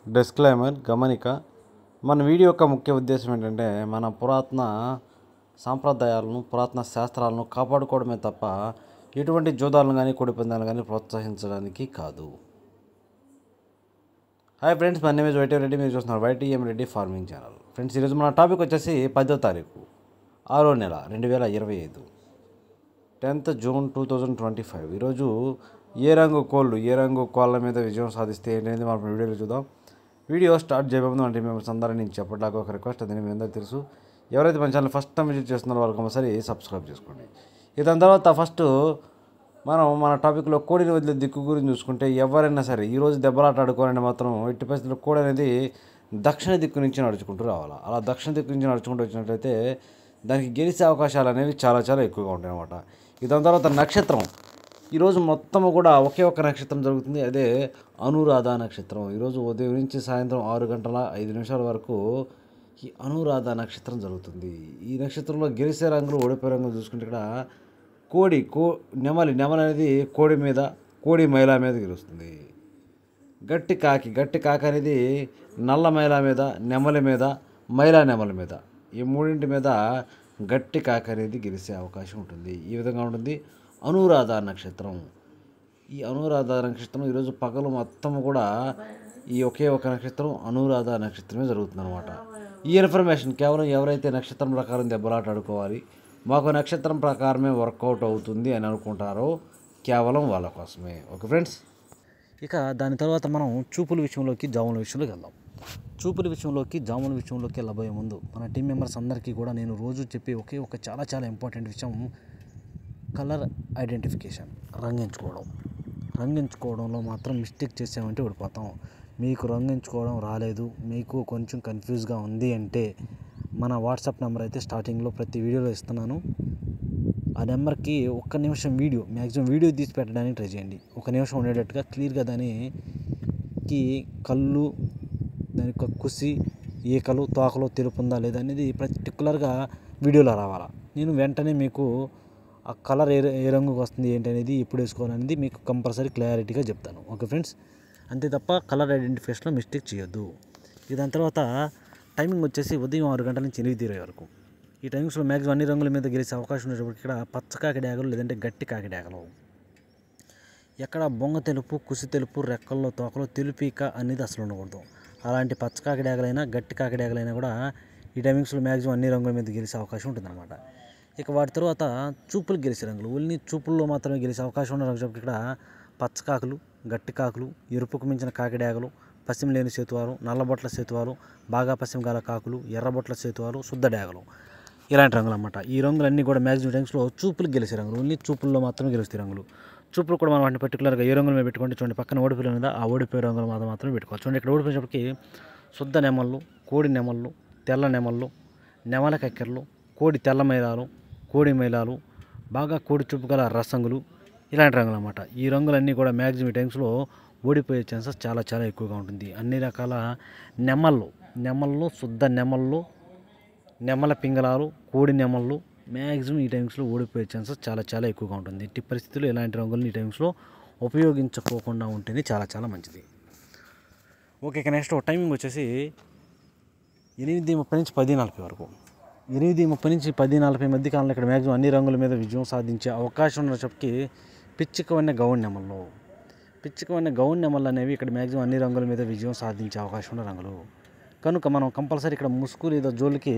Disclaimer గమనిక మన video యొక్క ముఖ్య ఉద్దేశం ఏంటంటే మన పురాతన సాంప్రదాయాలను పురాతన శాస్త్రాలను కాపాడుకోవడమే తప్ప ఎటువంటి జోదాలను కానీ కోడి పందాలను కానీ ప్రోత్సహించడానికి కాదు. Hi friends, my name is YTM Reddy. మీరు చూస్తున్నారు YTM Reddy farming channel. Friends, ఈరోజు మన టాపిక్ వచ్చేసి 10వ తారీఖు 6వ నెల 2025 10th June 2025. ఈరోజు ఏ రంగు కోళ్ళ మీద విజయం సాధిస్తే ఏంటనేది మనం వీడియోలో చూద్దాం. వీడియో స్టార్ట్ చేయబోతుంది అంటే మేము అందరూ నేను చెప్పట్లాగా ఒక రిక్వెస్ట్, అది మీ అందరికీ తెలుసు. ఎవరైతే మన ఛానల్ ఫస్ట్ టైం విజిట్ చేస్తున్నారో వాళ్ళు కంపల్సరీ సబ్స్క్రైబ్ చేసుకోండి. దాని తర్వాత ఫస్ట్ మనం మన టాపిక్లో కోడిని వదిలే దిక్కు గురించి చూసుకుంటే, ఎవరైనా సరే ఈరోజు దెబ్బలాట ఆడుకోవాలంటే మాత్రం ఎట్టి పరిస్థితుల్లో కోడి అనేది దక్షిణ దిక్కు నుంచి నడుచుకుంటూ రావాలి. అలా దక్షిణ దిక్కు నుంచి నడుచుకుంటూ వచ్చినట్లయితే దానికి గెలిచే అవకాశాలు అనేవి చాలా చాలా ఎక్కువగా ఉంటాయి అన్నమాట. దాని తర్వాత నక్షత్రం, ఈరోజు మొత్తము కూడా ఒకే ఒక్క నక్షత్రం జరుగుతుంది, అదే అనురాధ నక్షత్రం. ఈరోజు ఉదయం నుంచి సాయంత్రం 6:05 వరకు ఈ అనురాధ నక్షత్రం జరుగుతుంది. ఈ నక్షత్రంలో గెలిచే రంగులు ఓడిపోయే రంగులు చూసుకుంటే ఇక్కడ నెమలి అనేది కోడి మైల మీద గెలుస్తుంది. గట్టి కాకి అనేది నల్ల మైల మీద, నెమలి మీద, నెమలి మీద, ఈ మూడింటి మీద గట్టి కాకి అనేది గెలిచే అవకాశం ఉంటుంది. ఈ విధంగా ఉంటుంది అనురాధ నక్షత్రం. ఈ అనురాధ నక్షత్రం ఈరోజు పగలు మొత్తం కూడా ఈ ఒకే ఒక నక్షత్రం అనురాధ నక్షత్రమే జరుగుతుంది అనమాట. ఈ ఇన్ఫర్మేషన్ కేవలం ఎవరైతే నక్షత్రం ప్రకారం దెబ్బలాట ఆడుకోవాలి, మాకు నక్షత్రం ప్రకారమే వర్కౌట్ అవుతుంది అని అనుకుంటారో కేవలం వాళ్ళ కోసమే. ఓకే ఫ్రెండ్స్, ఇక దాని తర్వాత మనం చూపుల విషయంలోకి జాముల విషయంలోకి వెళ్దాం. చూపుల విషయంలోకి వెళ్ళబోయే ముందు మన టీం మెంబర్స్ అందరికీ కూడా నేను రోజు చెప్పే ఒకే ఒక చాలా చాలా ఇంపార్టెంట్ విషయం, కలర్ ఐడెంటిఫికేషన్. రంగు ఎంచుకోవడంలో మాత్రం మిస్టేక్ చేసామంటే ఓడిపోతాం. మీకు రంగు ఎంచుకోవడం రాలేదు, మీకు కొంచెం కన్ఫ్యూజ్గా ఉంది అంటే మన వాట్సాప్ నెంబర్ అయితే స్టార్టింగ్లో ప్రతి వీడియోలో ఇస్తున్నాను. ఆ నెంబర్కి ఒక్క నిమిషం మ్యాక్సిమం వీడియో తీసి పెట్టడానికి ట్రై చేయండి. ఒక నిమిషం ఉండేటట్టుగా క్లియర్గా దానికి కళ్ళు, దాని యొక్క కుసి, ఈకలు, తోకలు తెలుపుందా లేదా అనేది పర్టికులర్గా వీడియోలో రావాలా. నేను వెంటనే మీకు ఆ కలర్ ఏ రంగుకి వస్తుంది ఏంటి అనేది ఎప్పుడు వేసుకోవాలనేది మీకు కంపల్సరీ క్లారిటీగా చెప్తాను. ఓకే ఫ్రెండ్స్, అంతే తప్ప కలర్ ఐడెంటిఫికేషన్లో మిస్టేక్ చేయొద్దు. దాని తర్వాత టైమింగ్ వచ్చేసి ఉదయం 6 గంటల నుంచి 8:20 వరకు. ఈ టైమింగ్స్లో మ్యాక్సిమం అన్ని రంగుల మీద గెలిచే అవకాశం ఉండేటప్పుడు ఇక్కడ పచ్చ కాకి డ్యాగలు లేదంటే గట్టి కాకి డ్యాగలు. ఎక్కడ బొంగ తెలుపు, కుసి తెలుపు, రెక్కల్లో తోకలో తెలుపీక అనేది అసలు ఉండకూడదు. అలాంటి పచ్చ కాకి డ్యాగలైనా గట్టి కాకి డ్యాగలైనా కూడా ఈ టైమింగ్స్లో మ్యాక్సిమం అన్ని రంగుల మీద గెలిచే అవకాశం ఉంటుందన్నమాట. ఇక వాటి తర్వాత చూపులు గెలిచే రంగులు, ఓన్లీ చూపుల్లో మాత్రమే గెలిచే అవకాశం ఉన్న రంగులు ఇక్కడ పచ్చ కాకులు, గట్టి కాకులు, ఎరుపుకు మించిన కాకి డ్యాగలు, పశ్చిమ లేని సేతువాలు, నల్లబొట్ల సేతువాలు, బాగా పశ్చిమ గల కాకులు, ఎర్రబొట్ల సేతువాలు, శుద్ధ డ్యాగలు, ఇలాంటి రంగులు అన్నమాట. ఈ రంగులన్నీ కూడా మ్యాక్సిమం టైమ్స్లో చూపులు గెలిచే రంగులు, ఓన్లీ చూపుల్లో మాత్రమే గెలుస్తాయి రంగులు. చూపులు కూడా మనం వాటిని పర్టికులర్గా ఏ రంగుల మీద పెట్టుకుంటే చూడండి, పక్కన ఓడిపోయిన మీద ఆ ఓడిపోయే రంగులు మాత్రమే పెట్టుకోవాలి. చూడండి, ఇక్కడ ఓడిపోయినప్పటికీ శుద్ధ నెమళ్ళు, కోడి నెమళ్ళు, తెల్ల నెమళ్ళు, నెమల కక్కెరలు, కోడి తెల్ల మైలాలు, కోడి మైలాలు, బాగా కోడి చూపు గల రసంగులు, ఇలాంటి రంగులు అన్నమాట. ఈ రంగులన్నీ కూడా మ్యాక్సిమం టైమ్స్లో ఓడిపోయే ఛాన్సెస్ చాలా చాలా ఎక్కువగా ఉంటుంది. అన్ని రకాల నెమళ్ళు, శుద్ధ నెమళ్ళు, నెమల పింగళాలు, కోడి నెమళ్ళు మ్యాక్సిమం ఈ టైమ్స్లో ఓడిపోయే ఛాన్సెస్ చాలా చాలా ఎక్కువగా ఉంటుంది. ఎట్టి పరిస్థితుల్లో ఇలాంటి రంగులను ఈ టైమ్స్లో ఉపయోగించుకోకుండా ఉంటేనే చాలా చాలా మంచిది. ఓకే, ఇక నెక్స్ట్ టైమింగ్ వచ్చేసి 8:30 నుంచి 10:40 వరకు. 8:30 నుంచి 10:40 మధ్య కాలంలో ఇక్కడ మ్యాక్సిమం అన్ని రంగుల మీద విజయం సాధించే అవకాశం ఉన్నప్పటికీ పిచ్చికవన్న గౌన్ నెమళ్ళు అనేవి ఇక్కడ మ్యాక్సిమం అన్ని రంగుల మీద విజయం సాధించే అవకాశం ఉన్న రంగులు కనుక మనం కంపల్సరీ ఇక్కడ ముసుగు లేదా జోలికి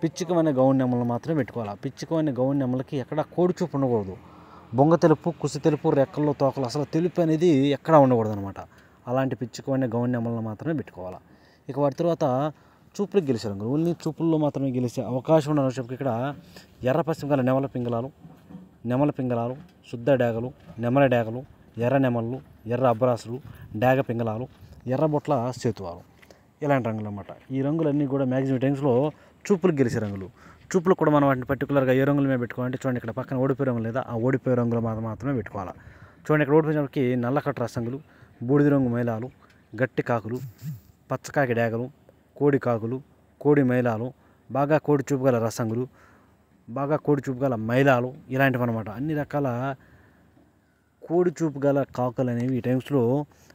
పిచ్చికవన్న గౌన్ నెమళ్ళు మాత్రమే పెట్టుకోవాలి. పిచ్చికవన్న గౌన్ నెమళ్ళకి ఎక్కడ కోడి చూపు ఉండకూడదు. బొంగ తెలుపు, కుసి తెలుపు, రెక్కల్లో తోకలు అసలు తెలుపు అనేది ఎక్కడా ఉండకూడదు అనమాట. అలాంటి పిచ్చికవన్న గౌన్ నెమళ్ళను మాత్రమే పెట్టుకోవాలి. ఇక వాటి తర్వాత చూపులకు గెలిచే రంగులు, ఓన్లీ చూపుల్లో మాత్రమే గెలిచే అవకాశం ఉన్న చెప్పి ఇక్కడ ఎర్ర పశ్చిమ గల నెమల పింగళాలు, శుద్ధ డ్యాగలు, నెమల డ్యాగలు, ఎర్ర నెమళ్ళు, ఎర్ర అబ్బరాసులు, డ్యాగ పింగళాలు, ఎర్రబొట్ల సేతువాలు, ఇలాంటి రంగులు అన్నమాట. ఈ రంగులన్నీ కూడా మ్యాక్సిమం టైమ్స్లో చూపులకు గెలిచే రంగులు. చూపులకు కూడా మనం వాటిని పర్టికులర్గా ఏ రంగుల మీద పెట్టుకోవాలంటే చూడండి, ఇక్కడ పక్కన ఓడిపోయే రంగులు లేదా ఆ ఓడిపోయే రంగులు మాత్రమే పెట్టుకోవాలి. చూడండి, ఇక్కడ ఓడిపోయినప్పటికీ నల్లకట్ట రసంగులు, బూడిద రంగు మైలాలు, గట్టి కాకులు, పచ్చకాకి డ్యాగలు, కోడి కాకులు, కోడి మైలాలు, బాగా కోడి చూపు గల రసంగులు, బాగా కోడి చూపు గల మైలాలు, ఇలాంటివి అనమాట. అన్ని రకాల కోడి చూపు గల కాకులు అనేవి ఈ టైమ్స్లో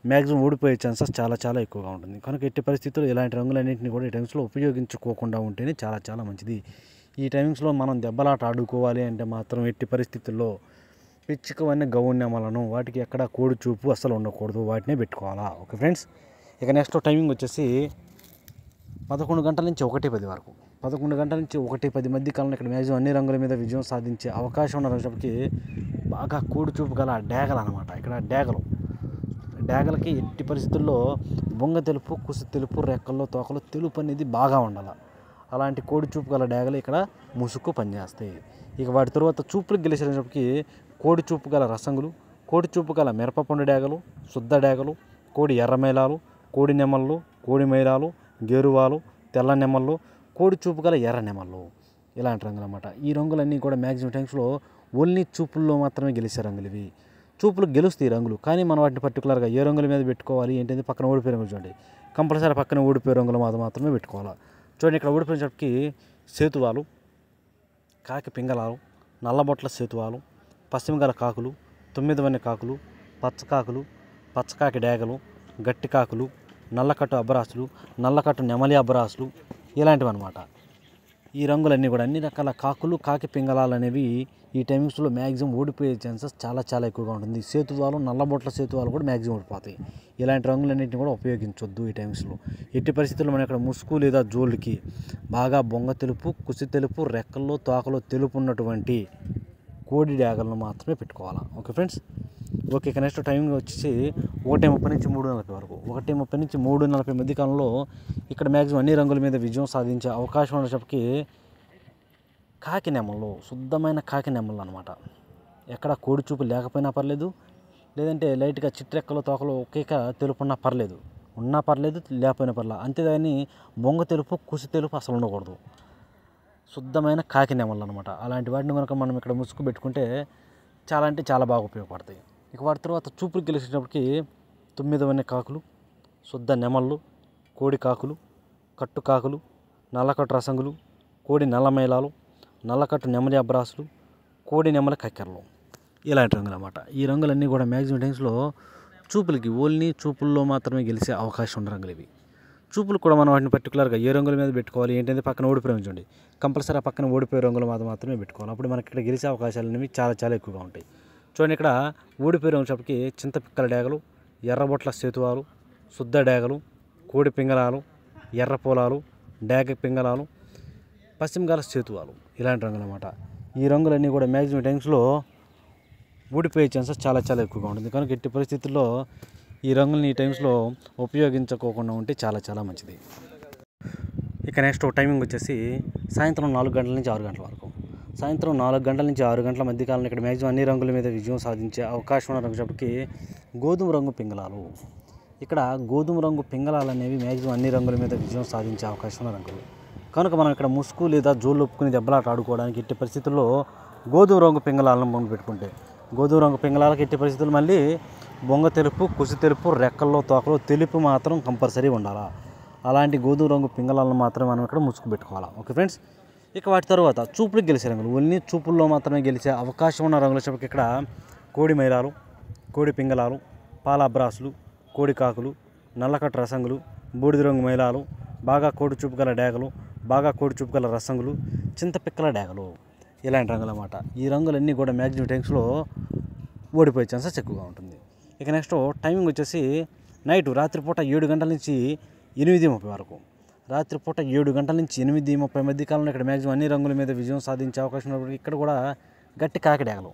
మ్యాక్సిమం ఓడిపోయే ఛాన్సెస్ చాలా చాలా ఎక్కువగా ఉంటుంది. కనుక ఎట్టి పరిస్థితుల్లో ఇలాంటి రంగులన్నింటినీ కూడా ఈ టైమ్స్లో ఉపయోగించుకోకుండా ఉంటేనే చాలా చాలా మంచిది. ఈ టైమ్స్లో మనం దెబ్బలాట ఆడుకోవాలి అంటే మాత్రం ఎట్టి పరిస్థితుల్లో పిచ్చుకవన్నీ గౌన్యమలను వాటికి ఎక్కడ కోడి చూపు అస్సలు ఉండకూడదు, వాటినే పెట్టుకోవాలా. ఓకే ఫ్రెండ్స్, ఇక నెక్స్ట్ టైమింగ్ వచ్చేసి 11 గంటల నుంచి 1:10 వరకు. 11 గంటల నుంచి 1:10 మధ్య కాలంలో ఇక్కడ మ్యాక్సిమం అన్ని రంగుల మీద విజయం సాధించే అవకాశం ఉన్న రోజుకి బాగా కోడి చూపు గల డేగలు అనమాట. ఇక్కడ డేగలకి ఎట్టి పరిస్థితుల్లో బొంగ తెలుపు, కుసి తెలుపు, రెక్కల్లో తోకలో తెలుపు అనేది బాగా ఉండాలి. అలాంటి కోడి చూపు గల డేగలు ఇక్కడ ముసుగు పనిచేస్తాయి. ఇక వాటి తర్వాత చూపులకు గెలిచేటప్పటికి కోడి చూపు గల రసంగులు, కోడి చూపు గల మిరపపండు డేగలు, శుద్ధ డేగలు, కోడి ఎర్ర మైలాలు, కోడి నెమళ్ళు, కోడి మైలాలు, గేరువాలు, తెల్ల నెమళ్ళు, కోడి చూపు గల ఎర్ర నెమళ్ళు, ఇలాంటి రంగులు అన్నమాట. ఈ రంగులన్నీ కూడా మ్యాక్సిమం టైమ్స్లో ఓన్లీ చూపుల్లో మాత్రమే గెలిచే రంగులు ఇవి. చూపులు గెలుస్తాయి రంగులు, కానీ మనం వాటిని పర్టికులర్గా ఏ రంగుల మీద పెట్టుకోవాలి ఏంటంటే పక్కన ఓడిపోయే రంగులు చూడండి, కంపల్సరీ పక్కన ఓడిపోయే రంగులు మాత్రమే పెట్టుకోవాలి. చూడండి, ఇక్కడ ఓడిపోయేటప్పటికి సేతువాలు, కాకి పింగళాలు, నల్లబొట్ల సేతువాలు, పశ్చిమగల కాకులు, 9 వన్నె కాకులు, పచ్చకాకులు, పచ్చకాకి డేగలు, గట్టి కాకులు, నల్లకట్టు అబ్బరాసులు, నల్లకట్టు నెమలి అబ్బరాసులు, ఇలాంటివి అనమాట. ఈ రంగులన్నీ కూడా అన్ని రకాల కాకులు, కాకి పింగళాలు అనేవి ఈ టైమింగ్స్లో మ్యాక్సిమం ఓడిపోయే ఛాన్సెస్ చాలా చాలా ఎక్కువగా ఉంటుంది. సేతువాలు, నల్లబొట్ల సేతువాలు కూడా మ్యాక్సిమం ఓడిపోతాయి. ఇలాంటి రంగులన్నింటినీ కూడా ఉపయోగించొద్దు ఈ టైమ్స్లో. ఎట్టి పరిస్థితుల్లో మనం ఇక్కడ ముసుగు లేదా జోళ్ళకి బాగా బొంగ తెలుపు, కుసి తెలుపు, రెక్కల్లో తోకలో తెలుపు ఉన్నటువంటి కోడి డేగలను మాత్రమే పెట్టుకోవాలి. Okay friends, okay. ఇక నెక్స్ట్ టైమింగ్ వచ్చేసి 1:30 నుంచి 3:40 వరకు. 1:30 నుంచి 3:40 మధ్య కాలంలో ఇక్కడ మ్యాక్సిమం అన్ని రంగుల మీద విజయం సాధించే అవకాశం ఉన్నప్పటికీ కాకి నెమళ్ళు, శుద్ధమైన కాకి నెమళ్ళు అనమాట. ఎక్కడ కోడి చూపు లేకపోయినా పర్లేదు, లేదంటే లైట్గా చిట్రెక్కలు తోకలు ఒకేక తెలుపున్నా పర్లేదు, ఉన్నా పర్లేదు, లేకపోయినా పర్లేదు. అంతేగాని బొంగ తెలుపు, కుసి తెలుపు అసలు ఉండకూడదు. శుద్ధమైన కాకి నెమళ్ళు అనమాట. అలాంటి వాటిని కనుక మనం ఇక్కడ ముసుగు పెట్టుకుంటే చాలా అంటే చాలా బాగా ఉపయోగపడతాయి. ఇక వాటి తర్వాత చూపులు గెలిచేటప్పటికి 9 వన్నె కాకులు, శుద్ధ నెమళ్ళు, కోడి కాకులు, కట్టు కాకులు, నల్లకట్టు రసంగులు, కోడి నల్ల మైలాలు, నల్లకట్టు నెమలి అబ్రాసులు, కోడి నెమలి కక్కెరలు, ఇలాంటి రంగులు అన్నమాట. ఈ రంగులన్నీ కూడా మ్యాక్సిమం టైమ్స్లో చూపులకి ఓన్లీ చూపుల్లో మాత్రమే గెలిచే అవకాశం ఉన్న రంగులు ఇవి. చూపులు కూడా మనం వాటిని పర్టికులర్గా ఏ రంగుల మీద పెట్టుకోవాలి ఏంటంటే పక్కన ఓడిపోయి ఉంచండి, కంపల్సరీ పక్కన ఓడిపోయే రంగులు మాత్రమే పెట్టుకోవాలి. అప్పుడు మనకి ఇక్కడ గెలిచే అవకాశాలు అనేవి చాలా చాలా ఎక్కువగా ఉంటాయి. చూడండి, ఇక్కడ ఓడిపోయే రంగులకి చింతపిక్కల డేగలు, ఎర్రబొట్ల సేతువాలు, శుద్ధ డేగలు, కోడి పింగళాలు, ఎర్ర పొలాలు, డేగ పింగళాలు, పశ్చిమగాల సేతువాలు, ఇలాంటి రంగులు అన్నమాట. ఈ రంగులన్నీ కూడా మ్యాక్సిమం టైమ్స్లో ఓడిపోయే ఛాన్సెస్ చాలా చాలా ఎక్కువగా ఉంటుంది. కనుక ఎట్టి పరిస్థితుల్లో ఈ రంగులని ఈ టైమ్స్లో ఉపయోగించుకోకుండా ఉంటే చాలా చాలా మంచిది. ఇక నెక్స్ట్ టైమింగ్ వచ్చేసి సాయంత్రం 4 గంటల నుంచి 6 గంటల వరకు. సాయంత్రం 4 గంటల నుంచి 6 గంటల మధ్య కాలంలో ఇక్కడ మ్యాక్సిమం అన్ని రంగుల మీద విజయం సాధించే అవకాశం ఉన్న రంగులకి గోధుమ రంగు పింగళాలు. ఇక్కడ గోధుమ రంగు పింగళాలు అనేవి మ్యాక్సిమం అన్ని రంగుల మీద విజయం సాధించే అవకాశం ఉన్న రంగులు. కనుక మనం ఇక్కడ ముసుగు లేదా జోళ్ళు ఒప్పుకుని దెబ్బలాట ఆడుకోవడానికి ఎట్టి పరిస్థితుల్లో గోధుమ రంగు పింగళాలను మనం పెట్టుకుంటే, గోధుమ రంగు పింగళాలకు ఎట్టి పరిస్థితులు మళ్ళీ బొంగ తెలుపు, కుసి తెలుపు, రెక్కల్లో తోకలో తెలుపు మాత్రం కంపల్సరీ ఉండాలా. అలాంటి గోధుమ రంగు పింగళాలను మాత్రమే మనం ఇక్కడ ముసుగు పెట్టుకోవాలా. ఓకే ఫ్రెండ్స్, ఇక వాటి తర్వాత చూపులకు గెలిచే రంగులు ఓన్లీ చూపుల్లో మాత్రమే గెలిచే అవకాశం ఉన్న రంగుల చెప్పకి ఇక్కడ కోడి మైలాలు, కోడి పింగళాలు, పాల అబ్రాసులు, కోడి కాకులు, నల్లకట్టు రసంగులు, బూడిద రంగు మైలాలు, బాగా కోడి చూపు గల డేగలు, బాగా కోడి చూపు గల రసంగులు, చింతపిక్కల డేగలు, ఇలాంటి రంగులు అన్నమాట. ఈ రంగులన్నీ కూడా మ్యాక్సిమం టైమ్స్లో ఓడిపోయే ఛాన్సెస్ ఎక్కువగా ఉంటుంది. ఇక నెక్స్ట్ టైమింగ్ వచ్చేసి రాత్రిపూట 7 గంటల నుంచి 8:30 వరకు. రాత్రిపూట 7 గంటల నుంచి 8:30 మధ్య కాలంలో ఇక్కడ మ్యాక్సిమం అన్ని రంగుల మీద విజయం సాధించే అవకాశం ఉన్నప్పుడు ఇక్కడ కూడా గట్టి కాకిడేగలు,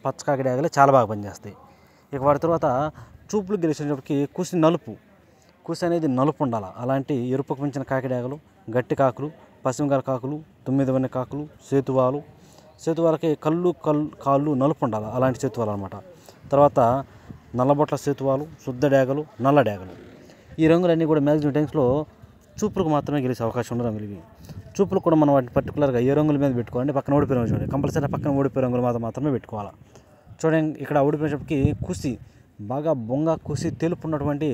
పచ్చ కాకిడేగలు చాలా బాగా పనిచేస్తాయి. ఇక వాటి తర్వాత చూపులు గెలిచేటప్పటికి కుసి అనేది నలుపు ఉండాలి. అలాంటి ఎరుపుకు మించిన కాకిడేగలు, గట్టి కాకులు, పశ్చిమగాల కాకులు, 9 వన్నె కాకులు, సేతువాలకి కాళ్ళు నలుపు ఉండాలి. అలాంటి సేతువాలు అనమాట. తర్వాత నల్లబొట్ల సేతువాలు, శుద్ధ డేగలు, నల్ల డేగలు, ఈ రంగులన్నీ కూడా మ్యాక్సిమం టైమ్స్లో చూపులకు మాత్రమే గెలిచే అవకాశం ఉన్న రంగులు ఇవి. చూపులు కూడా మనం వాటిని పర్టికులర్గా ఏ రంగుల మీద పెట్టుకోవాలంటే పక్కన ఓడిపోయే రంగులు చూడండి, కంపల్సరీ పక్కన ఓడిపోయే రంగులు మాత్రమే పెట్టుకోవాలి. చూడండి, ఇక్కడ ఓడిపోయేటప్పటికి కుసి బాగా బొంగ కుసి తెలుపు ఉన్నటువంటి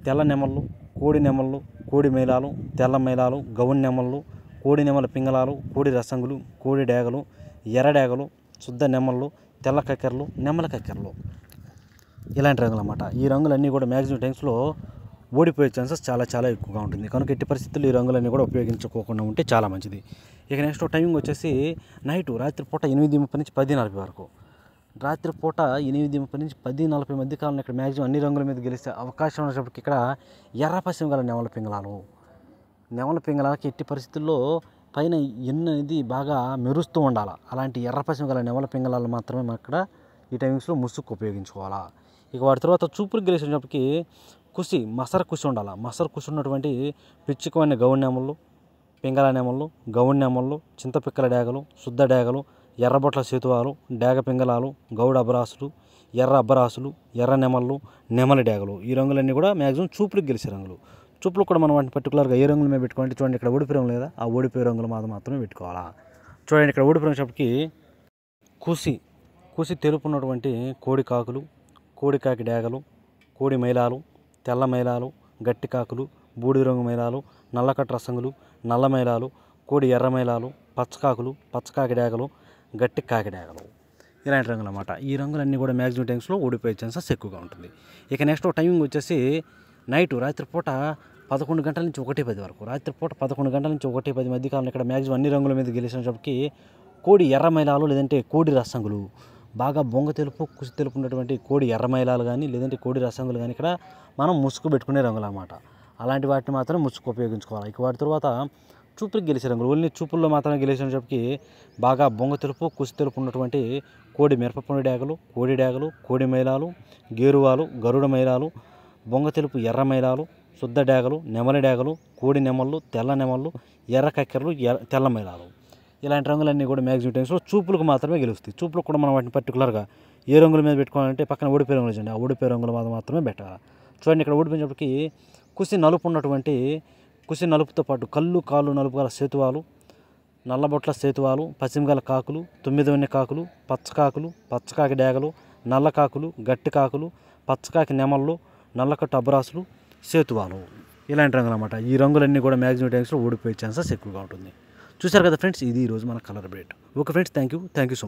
తెల్ల నెమళ్ళు, కోడి నెమళ్ళు, కోడి మైలాలు, తెల్ల మైలాలు, గౌన్ నెమళ్ళు, కోడి నెమల పింగళాలు, కోడి రసంగులు, కోడి డేగలు, ఎర్ర డేగలు, శుద్ధ నెమళ్ళు, తెల్ల కక్కెరలు, నెమల కక్కెరలు, ఇలాంటి రంగులు అన్నమాట. ఈ రంగులన్నీ కూడా మ్యాక్సిమం టైమ్స్లో ఓడిపోయే ఛాన్సెస్ చాలా ఎక్కువగా ఉంటుంది. కనుక ఎట్టి పరిస్థితుల్లో ఈ రంగులన్నీ కూడా ఉపయోగించుకోకుండా ఉంటే చాలా మంచిది. ఇక నెక్స్ట్ టైమింగ్ వచ్చేసి రాత్రిపూట 8:30 నుంచి 10:40 వరకు. రాత్రిపూట 8:30 నుంచి 10:40 మధ్య కాలంలో ఇక్కడ మ్యాక్సిమం అన్ని రంగుల మీద గెలిస్తే అవకాశం ఉన్నప్పటికీ ఇక్కడ ఎర్ర పశ్చిమ గల నెమల పింగళాలకి ఎట్టి పరిస్థితుల్లో పైన ఎన్ను అనేది బాగా మెరుస్తూ ఉండాలి. అలాంటి ఎర్ర పశ్చిమ గల నెమల పింగళాలు మాత్రమే మనం ఇక్కడ ఈ టైమింగ్స్లో ముసుగు ఉపయోగించుకోవాలా. ఇక వాటి తర్వాత చూపులకు గెలిచేటప్పటికి మసర కుసి ఉండాలి. మసర కుసి ఉన్నటువంటి పిచ్చుకమైన గౌడి నెమళ్ళు, పింగళ నెమళ్ళు, గౌడి నెమళ్ళు, చింతపిక్కల డేగలు, శుద్ధ డేగలు, ఎర్రబొట్ల సేతువాలు, డేగ పింగళాలు, గౌడ అబ్బరాసులు, ఎర్ర అబ్బరాసులు, ఎర్ర నెమళ్ళు, నెమలి డేగలు ఈ రంగులన్నీ కూడా మ్యాక్సిమం చూపులకు గెలిచే రంగులు. చూపులు కూడా మనం వాటిని పర్టికులర్గా ఏ రంగుల మీద పెట్టుకోవాలంటే చూడండి, ఇక్కడ ఓడిపోయే రంగు లేదా, ఆ ఓడిపోయే రంగులు మాత్రమే పెట్టుకోవాలా. చూడండి, ఇక్కడ ఓడిపోయినప్పటికీ కుసి తెలుపు ఉన్నటువంటి కోడి కాకులు, కోడి కాకి డేగలు, కోడి మైలాలు, తెల్ల మైలాలు, గట్టి కాకులు, బూడిద రంగు మైలాలు, నల్లకట్ట రసంగులు, నల్ల మైలాలు, కోడి ఎర్ర మైలాలు, పచ్చకాకులు, పచ్చకాకి డేగలు, గట్టి కాకి డేగలు ఇలాంటి రంగులు అన్నమాట. ఈ రంగులన్నీ కూడా మ్యాక్సిమం టైమ్స్లో ఓడిపోయే ఛాన్సెస్ ఎక్కువగా ఉంటుంది. ఇక నెక్స్ట్ టైమింగ్ వచ్చేసి రాత్రిపూట 11 గంటల నుంచి 1:10 వరకు. రాత్రిపూట 11 గంటల నుంచి 1:10 మధ్య కాలంలో ఇక్కడ మ్యాక్సిమం అన్ని రంగుల మీద గెలిచినప్పటికీ కోడి ఎర్ర మైలాలు లేదంటే కోడి రసంగులు, బాగా బొంగ తెలుపు కుసి తెలుపు ఉన్నటువంటి కోడి ఎర్ర మైలాలు కానీ లేదంటే కోడి రసంగులు కానీ ఇక్కడ మనం ముసుగు పెట్టుకునే రంగులు అన్నమాట. అలాంటి వాటిని మాత్రం ముసుగు ఉపయోగించుకోవాలి. ఇక వాటి తర్వాత చూపులకు గెలిచే రంగులు, ఓన్లీ చూపుల్లో మాత్రమే గెలిచినప్పటికీ బాగా బొంగ తెలుపు కుసి తెలుపు ఉన్నటువంటి కోడి మిరపపొండి డేగలు, కోడి మైలాలు, గేరువాలు, గరుడ మైలాలు, బొంగ తెలుపు ఎర్ర మైలాలు, శుద్ధ డేగలు, నెమలి డేగలు, కోడి నెమళ్ళు, తెల్ల నెమళ్ళు, ఎర్ర కక్కెరలు, తెల్ల మైలాలు ఇలాంటి రంగులన్నీ కూడా మ్యాక్సిమం టైమ్స్లో చూపులకు మాత్రమే గెలుస్తాయి. చూపులకు కూడా మనం వాటిని పర్టికులర్గా ఏ రంగుల మీద పెట్టుకోవాలంటే పక్కన ఓడిపోయే రంగులు చూడండి, ఆ ఓడిపోయే రంగుల మీద మాత్రమే పెట్టాలి. చూడండి, ఇక్కడ ఓడిపోయినప్పటికీ కుసి నలుపుతో పాటు కళ్ళు కాళ్ళు నలుపు గల సేతువాలు, నల్లబొట్ల సేతువాలు, పశ్చిమగల కాకులు, 9 కాకులు, పచ్చకాకులు, పచ్చకాకి డేగలు, నల్ల కాకులు, గట్టి కాకులు, పచ్చకాకి నెమళ్ళు, నల్లకట్టు అబ్బరాసులు, సేతువాలు ఇలాంటి రంగులు అన్నమాట. ఈ రంగులన్నీ కూడా మ్యాక్సిమం టైమ్స్లో ఓడిపోయే ఛాన్సెస్ ఎక్కువగా ఉంటుంది. చూశారు కదా ఫ్రెండ్స్, ఇది ఈరోజు మన colour update. Okay friends, thank you so much.